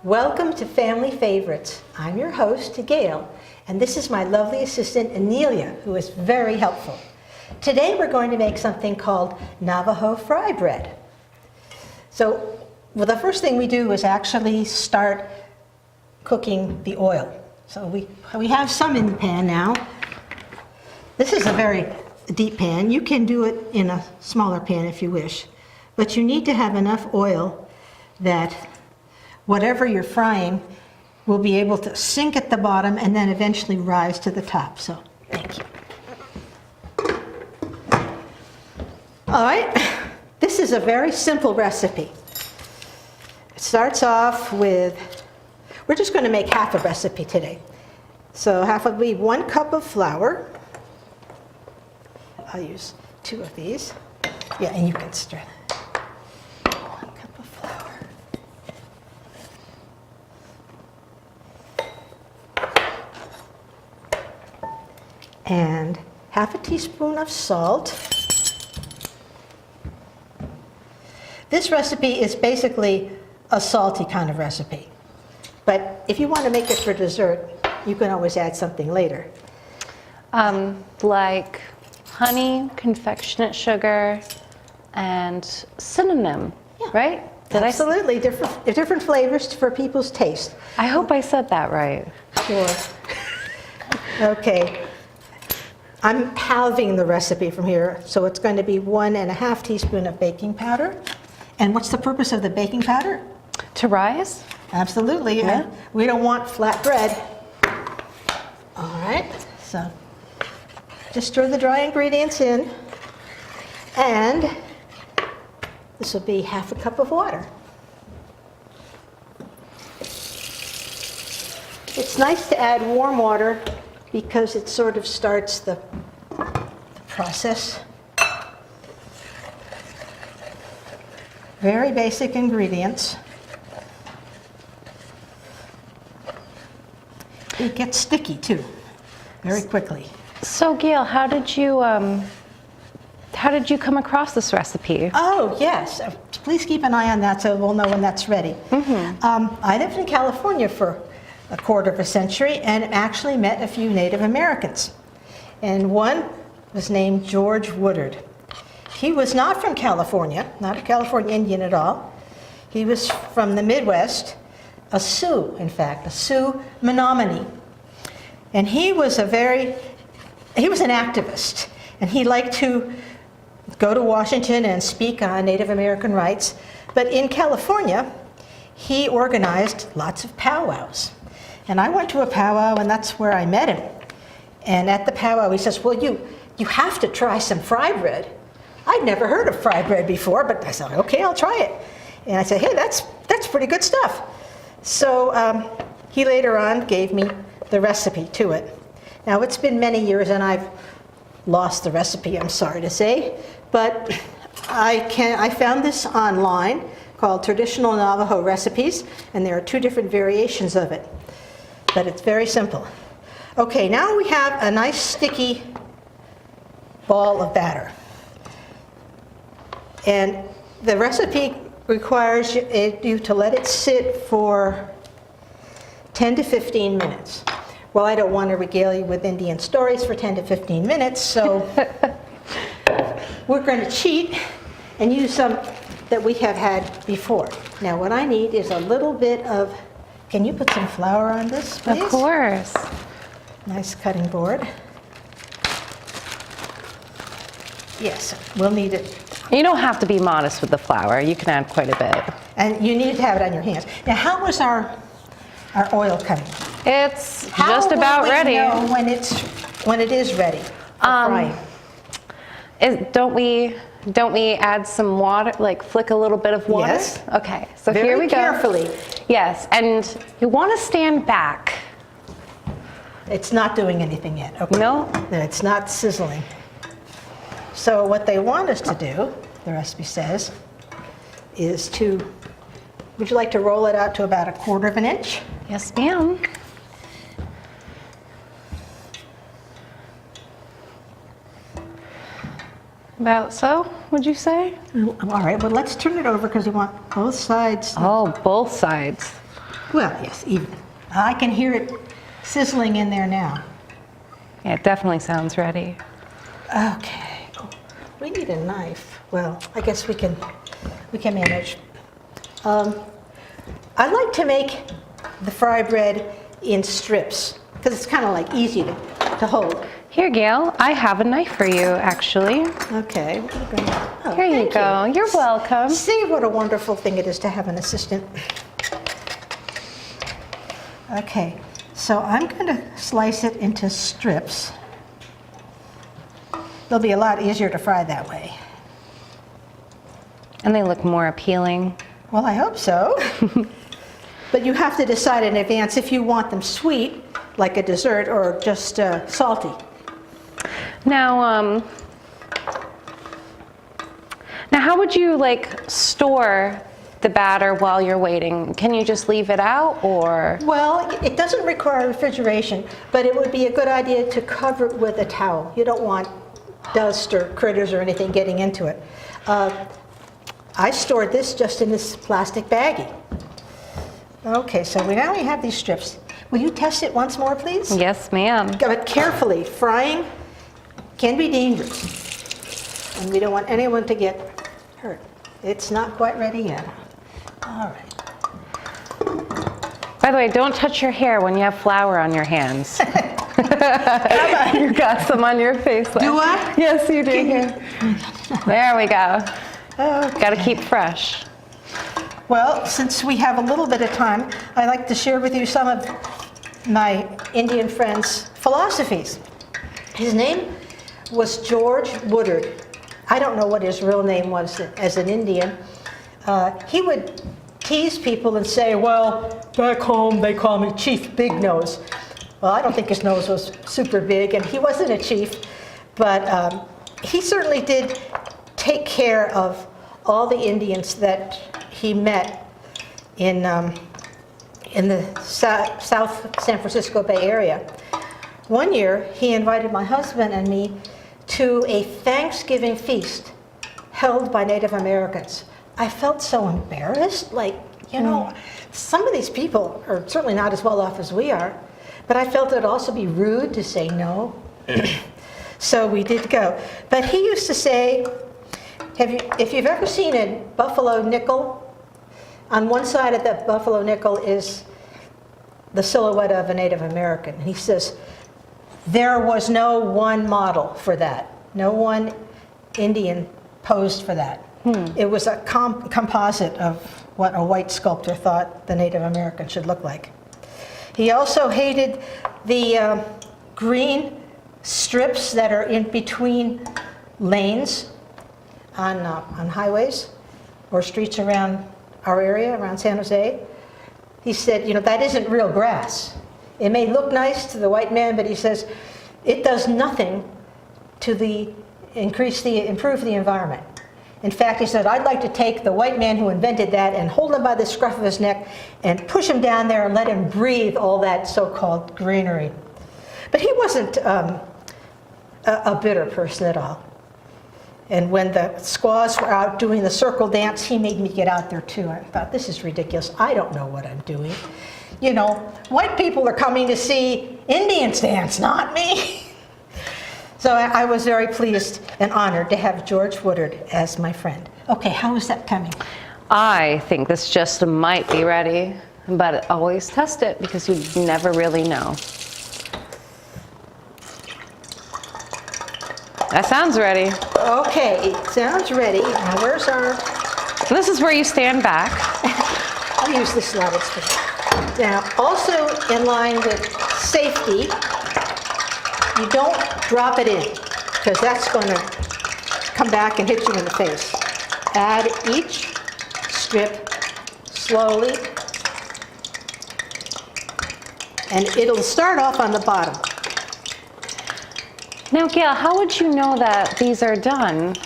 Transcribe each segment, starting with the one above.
Welcome to Family Favorites. I'm your host, Gale, and this is my lovely assistant, Anylia, who is very helpful. Today we're going to make something called Navajo Fry Bread. So, well, the first thing we do is actually start cooking the oil. So we have some in the pan now. This is a very deep pan. You can do it in a smaller pan if you wish, but you need to have enough oil that whatever you're frying will be able to sink at the bottom and then eventually rise to the top. So, thank you. All right, this is a very simple recipe. It starts off with, we're just going to make half a recipe today. So half will be 1 cup of flour. I'll use 2 of these. Yeah, and you can stir that. 1 cup of flour. And half a teaspoon of salt. This recipe is basically a salty kind of recipe. But if you want to make it for dessert, you can always add something later. Like honey, confectionate sugar, and cinnamon, yeah. Right? Absolutely, different flavors for people's taste. I hope I said that right. Sure. Okay. I'm halving the recipe from here, so it's going to be 1.5 teaspoons of baking powder. And what's the purpose of the baking powder? To rise? Absolutely. Yeah. We don't want flat bread. All right, so just stir the dry ingredients in, and this will be half a cup of water. It's nice to add warm water because it sort of starts the process. Very basic ingredients. It gets sticky too, very quickly. So Gail, how did you come across this recipe? Oh yes, please keep an eye on that so we'll know when that's ready. Mm-hmm. I lived in California for a quarter of a century and actually met a few Native Americans. And one was named George Woodard. He was not from California, not a California Indian at all. He was from the Midwest, a Sioux, in fact, a Sioux Menominee. And he was an activist, and he liked to go to Washington and speak on Native American rights. But in California, he organized lots of powwows. And I went to a powwow, and that's where I met him. And at the powwow, he says, well, you have to try some fry bread. I'd never heard of fry bread before, but I said, okay, I'll try it. And I said, hey, that's pretty good stuff. So he later on gave me the recipe to it. Now, it's been many years, and I've lost the recipe, I'm sorry to say, but I found this online called Traditional Navajo Recipes, and there are 2 different variations of it, but it's very simple. Okay, now we have a nice sticky ball of batter. And the recipe requires you to let it sit for 10 to 15 minutes. Well, I don't want to regale you with Indian stories for 10 to 15 minutes, so we're going to cheat and use some that we have had before. Now, what I need is a little bit of, can you put some flour on this, please? Of course. Nice cutting board. Yes, we'll need it. You don't have to be modest with the flour. You can add quite a bit. And you need to have it on your hands. Now, how was our oil coming? It's just about ready. How will we know when it is ready for frying? Don't we add some water, like flick a little bit of water? Yes. Okay, so here we go. Very carefully. Yes, and you want to stand back. It's not doing anything yet. Okay. No? No, it's not sizzling. So what they want us to do, the recipe says, is to, would you like to roll it out to about 1/4 inch? Yes, ma'am. About so, would you say? All right, well, let's turn it over because we want both sides. Oh, both sides. Well, yes, even. I can hear it sizzling in there now. Yeah, it definitely sounds ready. Okay. Oh, we need a knife. Well, I guess we can manage. I like to make the fry bread in strips because it's kind of like easy to hold. Here, Gail, I have a knife for you, actually. Okay. Oh, Here you thank go. You're welcome. See what a wonderful thing it is to have an assistant. Okay, so I'm going to slice it into strips. They'll be a lot easier to fry that way. And they look more appealing. Well, I hope so. But you have to decide in advance if you want them sweet, like a dessert, or just salty. Now, how would you store the batter while you're waiting? Can you just leave it out, or? Well, it doesn't require refrigeration, but it would be a good idea to cover it with a towel. You don't want dust or critters or anything getting into it. I stored this just in this plastic baggie. Okay, so now we have these strips. Will you test it once more, please? Yes, ma'am. But carefully. Frying can be dangerous, and we don't want anyone to get hurt. It's not quite ready yet. All right. By the way, don't touch your hair when you have flour on your hands. You got some on your face. Do I? Yes, you do. There we go. Okay. Got to keep fresh. Well, since we have a little bit of time, I'd like to share with you some of my Indian friend's philosophies. His name was George Woodard. I don't know what his real name was as an Indian. He would tease people and say, well, back home they call me Chief Big Nose. Well, I don't think his nose was super big, and he wasn't a chief, but he certainly did take care of all the Indians that he met in the South San Francisco Bay Area. One year, he invited my husband and me to a Thanksgiving feast held by Native Americans. I felt so embarrassed, some of these people are certainly not as well off as we are, but I felt it'd also be rude to say no. So we did go. But he used to say, if you've ever seen a buffalo nickel, on one side of that buffalo nickel is the silhouette of a Native American. He says, there was no one model for that. No one Indian posed for that. It was a composite of what a white sculptor thought the Native American should look like. He also hated the green strips that are in between lanes on highways or streets around our area, around San Jose. He said, that isn't real grass. It may look nice to the white man, but he says, it does nothing to improve the environment. In fact, he said, I'd like to take the white man who invented that and hold him by the scruff of his neck and push him down there and let him breathe all that so-called greenery. But he wasn't a bitter person at all. And when the squaws were out doing the circle dance, he made me get out there too. I thought, this is ridiculous. I don't know what I'm doing. White people are coming to see Indians dance, not me. So I was very pleased and honored to have George Woodard as my friend. Okay, how is that coming? I think this just might be ready, but always test it because you never really know. That sounds ready. Okay, it sounds ready. Now where's our... This is where you stand back. I'll use this slotted spoon. Now, also in line with safety, you don't drop it in, because that's going to come back and hit you in the face. Add each strip slowly, and it'll start off on the bottom. Now, Gail, how would you know that these are done?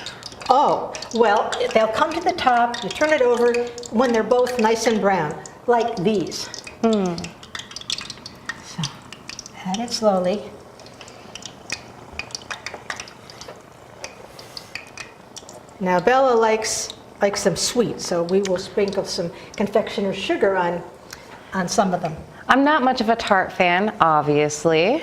Oh, well, they'll come to the top, you turn it over when they're both nice and brown, like these. So, add it slowly. Now, Bella likes them sweet, so we will sprinkle some confectioner's sugar on on some of them. I'm not much of a tart fan, obviously,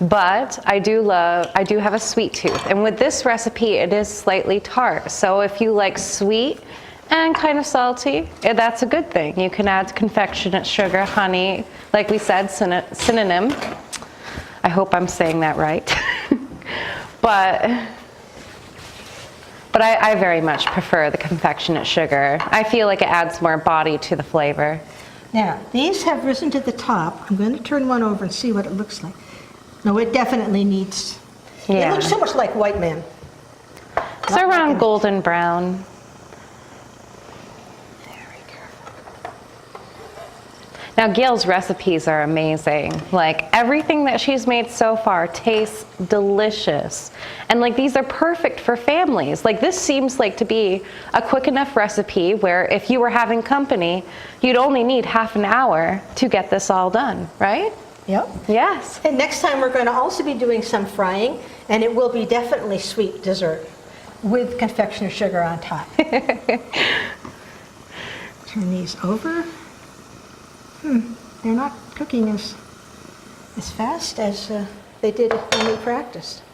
but I do have a sweet tooth. And with this recipe, it is slightly tart. So if you like sweet and kind of salty, that's a good thing. You can add confectionate sugar, honey, like we said, synonym. I hope I'm saying that right. But I very much prefer the confectionate sugar. I feel like it adds more body to the flavor. Now, these have risen to the top. I'm going to turn one over and see what it looks like. No, it definitely needs, Yeah. It looks so much like white man. It's around golden brown. Very careful. Now, Gale's recipes are amazing. Like, everything that she's made so far tastes delicious. And like, these are perfect for families. Like, this seems like to be a quick enough recipe where if you were having company, you'd only need half an hour to get this all done, right? Yep. Yes. And next time we're going to also be doing some frying, and it will be definitely sweet dessert with confectioner sugar on top. Turn these over. They're not cooking as fast as they did when we practiced.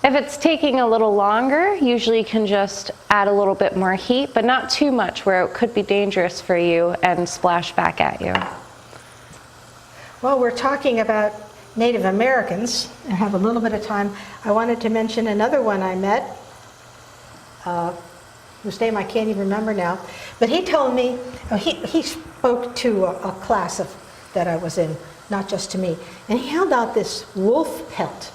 If it's taking a little longer, usually you can just add a little bit more heat, but not too much where it could be dangerous for you and splash back at you. Well, we're talking about Native Americans. I have a little bit of time. I wanted to mention another one I met, whose name I can't even remember now. But he told me, he spoke to a class that I was in, not just to me. And he held out this wolf pelt.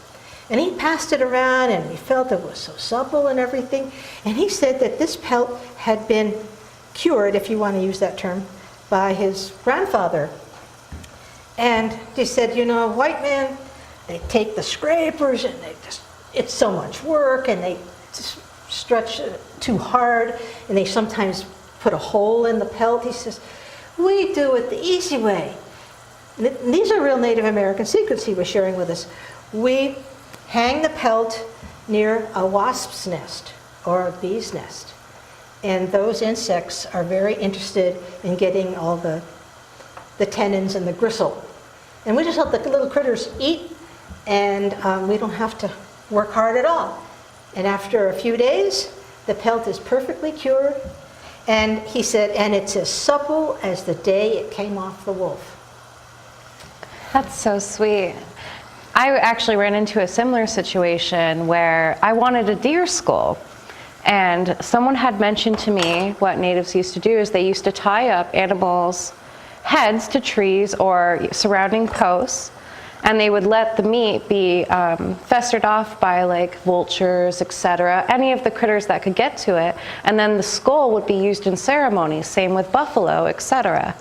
And he passed it around, and we felt it was so supple and everything. And he said that this pelt had been cured, if you want to use that term, by his grandfather. And he said, you know, white men, they take the scrapers, and it's so much work, and they just stretch it too hard, and they sometimes put a hole in the pelt. He says, we do it the easy way. And these are real Native American secrets he was sharing with us. We hang the pelt near a wasp's nest or a bee's nest. And those insects are very interested in getting all the tannins and the gristle. And we just let the little critters eat, and we don't have to work hard at all. And after a few days, the pelt is perfectly cured. And he said, and it's as supple as the day it came off the wolf. That's so sweet. I actually ran into a similar situation where I wanted a deer skull. And someone had mentioned to me what natives used to do is they used to tie up animals' heads to trees or surrounding posts, and they would let the meat be festered off by like vultures, etc., any of the critters that could get to it, and then the skull would be used in ceremonies, same with buffalo, etc.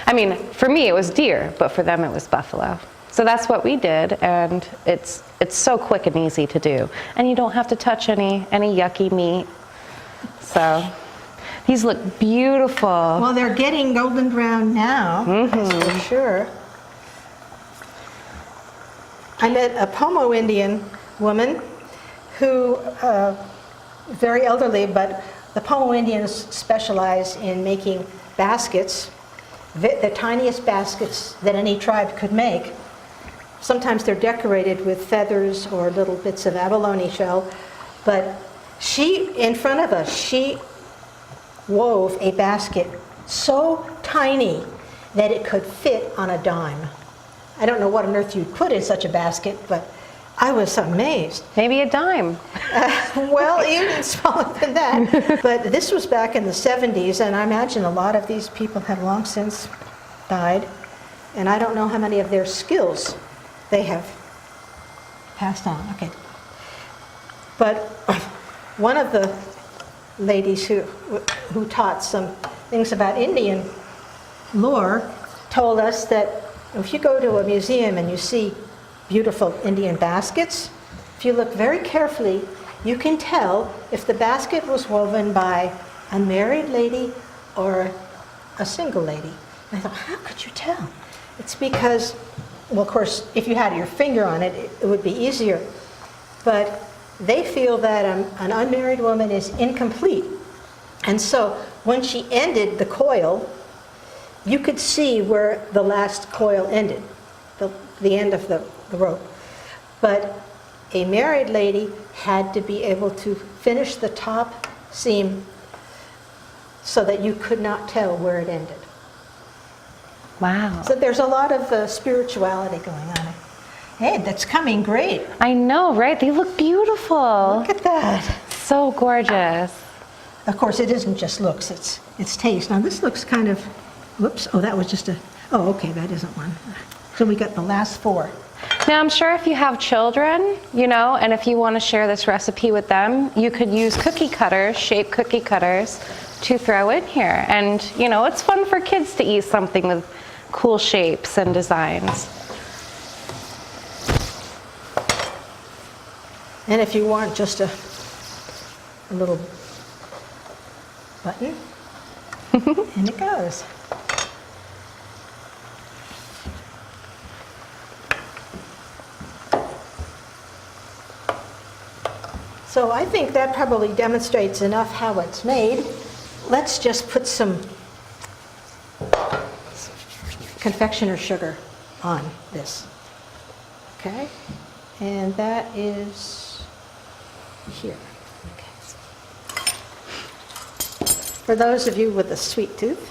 I mean, for me it was deer, but for them it was buffalo. So that's what we did, and it's so quick and easy to do. And you don't have to touch any yucky meat. So these look beautiful. Well, they're getting golden brown now, that's for sure. I met a Pomo Indian woman who, very elderly, but the Pomo Indians specialize in making baskets, the tiniest baskets that any tribe could make. Sometimes they're decorated with feathers or little bits of abalone shell, but she, in front of us, she wove a basket so tiny that it could fit on a dime. I don't know what on earth you'd put in such a basket, but I was amazed. Maybe a dime. Well, even smaller than that. But this was back in the 70s, and I imagine a lot of these people have long since died, and I don't know how many of their skills they have passed on. Okay. But one of the ladies who taught some things about Indian lore told us that if you go to a museum and you see beautiful Indian baskets, if you look very carefully, you can tell if the basket was woven by a married lady or a single lady. And I thought, how could you tell? It's because, well, of course, if you had your finger on it, it would be easier. But they feel that an unmarried woman is incomplete. And so when she ended the coil, you could see where the last coil ended, the end of the rope. But a married lady had to be able to finish the top seam so that you could not tell where it ended. Wow. So there's a lot of spirituality going on. Hey, that's coming great. I know, right? They look beautiful. Look at that. So gorgeous. Of course, it isn't just looks, it's taste. Now this looks kind of, whoops, oh, that was just oh, okay, that isn't one. So we got the last 4. Now, I'm sure if you have children, and if you want to share this recipe with them, you could use cookie cutters, shaped cookie cutters, to throw in here. And, it's fun for kids to eat something with cool shapes and designs. And if you want just a little button, and it goes. So I think that probably demonstrates enough how it's made. Let's just put some confectioner's sugar on this. Okay? And that is here. Okay. For those of you with a sweet tooth.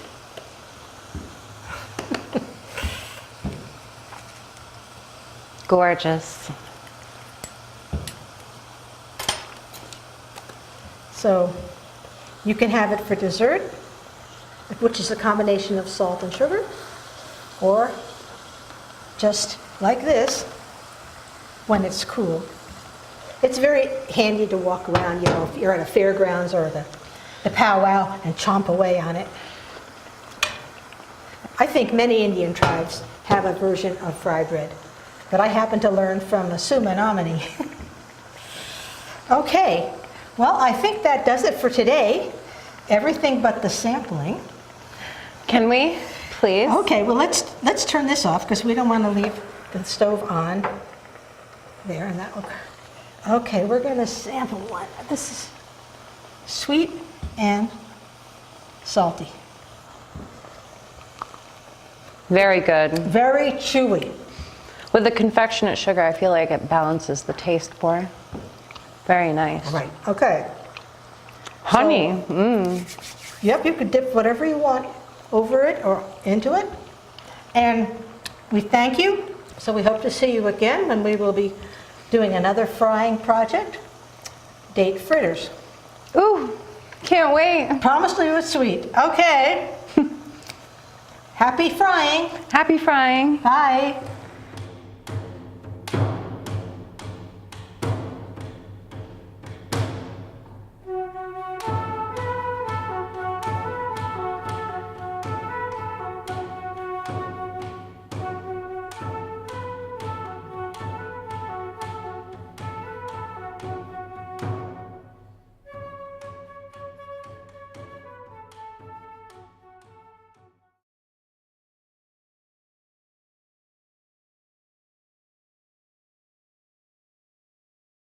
Gorgeous. So you can have it for dessert, which is a combination of salt and sugar, or just like this when it's cool. It's very handy to walk around, if you're at a fairgrounds or the powwow and chomp away on it. I think many Indian tribes have a version of fry bread, but I happen to learn from a Suma Nominee. Okay. Well, I think that does it for today. Everything but the sampling. Can we, please? Okay, well let's turn this off because we don't want to leave the stove on there, and that will. Okay, we're going to sample one. This is sweet and salty. Very good. Very chewy. With the confectionate sugar, I feel like it balances the taste more. Very nice. Right. Okay. Honey. Yep, you could dip whatever you want over it or into it. And we thank you. So we hope to see you again when we will be doing another frying project. Date fritters. Ooh, can't wait. Promised you it's sweet. Okay. Happy frying. Happy frying. Bye.